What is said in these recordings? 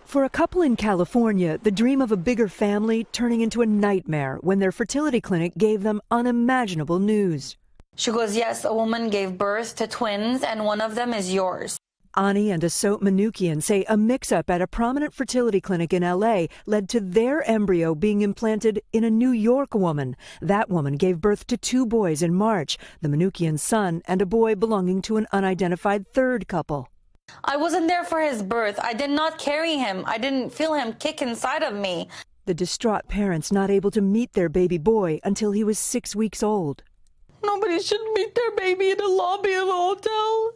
For a couple in California, the dream of a bigger family turning into a nightmare when their fertility clinic gave them unimaginable news. She goes, yes, a woman gave birth to twins, and one of them is yours. Ani and Asot Manukian say a mix-up at a prominent fertility clinic in L.A. led to their embryo being implanted in a New York woman. That woman gave birth to 2 boys in March, the Manukian son and a boy belonging to an unidentified third couple. I wasn't there for his birth. I did not carry him. I didn't feel him kick inside of me. The distraught parents not able to meet their baby boy until he was 6 weeks old. Nobody should meet their baby in the lobby of a hotel.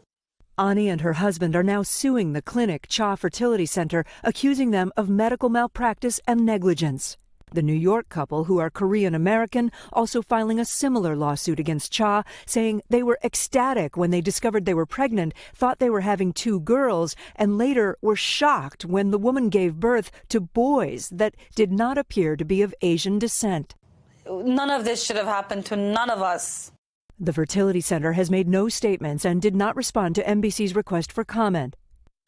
Ani and her husband are now suing the clinic, Cha Fertility Center, accusing them of medical malpractice and negligence. The New York couple, who are Korean-American, also filing a similar lawsuit against Cha, saying they were ecstatic when they discovered they were pregnant, thought they were having 2 girls, and later were shocked when the woman gave birth to boys that did not appear to be of Asian descent. None of this should have happened to none of us. The fertility center has made no statements and did not respond to NBC's request for comment.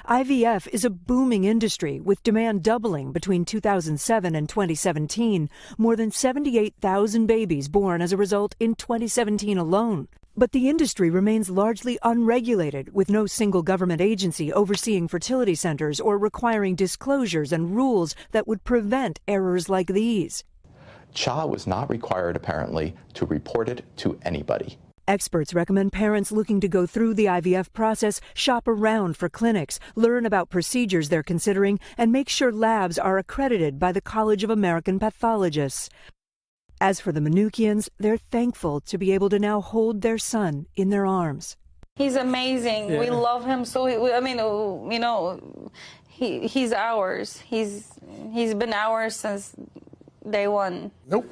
IVF is a booming industry, with demand doubling between 2007 and 2017, more than 78,000 babies born as a result in 2017 alone. But the industry remains largely unregulated, with no single government agency overseeing fertility centers or requiring disclosures and rules that would prevent errors like these. Cha was not required, apparently, to report it to anybody. Experts recommend parents looking to go through the IVF process shop around for clinics, learn about procedures they're considering, and make sure labs are accredited by the College of American Pathologists. As for the Manukians, they're thankful to be able to now hold their son in their arms. He's amazing. Yeah. We love him so. I mean, you know, he's ours. He's been ours since day one. Nope.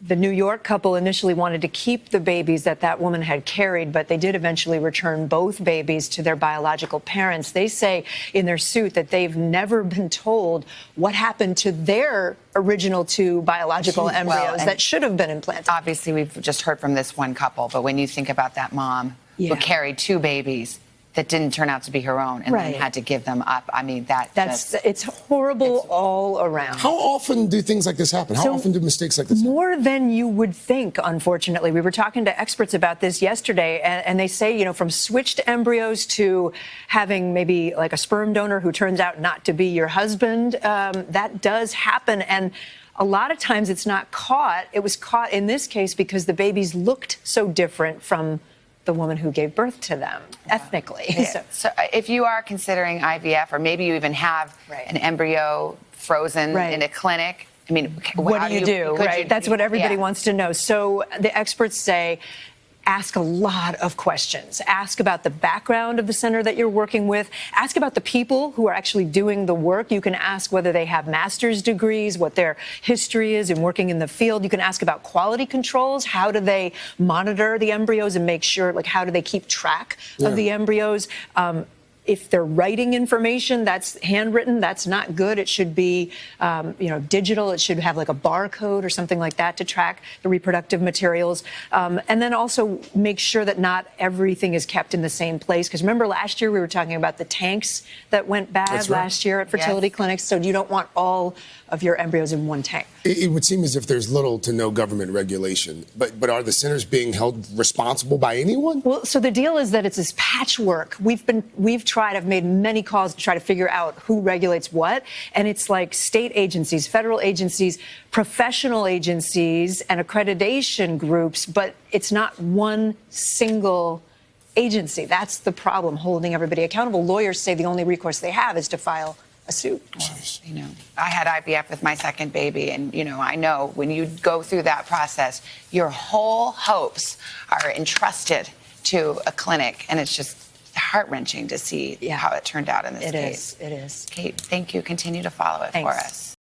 The New York couple initially wanted to keep the babies that woman had carried, but they did eventually return both babies to their biological parents. They say in their suit that they've never been told what happened to their original 2 biological embryos that should have been implanted. Obviously, we've just heard from this one couple, but when you think about that mom who carried 2 babies that didn't turn out to be her own and then had to give them up. I mean, it's horrible all around. How often do things like this happen? How often do mistakes like this happen? More than you would think, unfortunately. We were talking to experts about this yesterday, and they say, you know, from switched embryos to having maybe like a sperm donor who turns out not to be your husband, that does happen. And a lot of times it's not caught. It was caught in this case because the babies looked so different from the woman who gave birth to them ethnically. Yeah. So if you are considering IVF, or maybe you even have an embryo frozen in a clinic, I mean, what do you do? That's what everybody wants to know. So the experts say, ask a lot of questions. Ask about the background of the center that you're working with. Ask about the people who are actually doing the work. You can ask whether they have master's degrees, what their history is in working in the field. You can ask about quality controls. How do they monitor the embryos and make sure, like, how do they keep track of the embryos? If they're writing information that's handwritten, that's not good. It should be, digital. It should have like a barcode or something like that to track the reproductive materials. And then also make sure that not everything is kept in the same place. Because remember last year we were talking about the tanks that went bad last year at fertility clinics. So you don't want all of your embryos in one tank. It would seem as if there's little to no government regulation. But are the centers being held responsible by anyone? Well, so the deal is that it's this patchwork. I've made many calls to try to figure out who regulates what. And it's like state agencies, federal agencies, professional agencies, and accreditation groups. But it's not one single agency. That's the problem, holding everybody accountable. Lawyers say the only recourse they have is to file a suit. Well, I had IVF with my second baby, and, I know when you go through that process, your whole hopes are entrusted to a clinic, and it's just heart-wrenching to see how it turned out in this case. It is. Kate, thank you. Continue to follow it for us.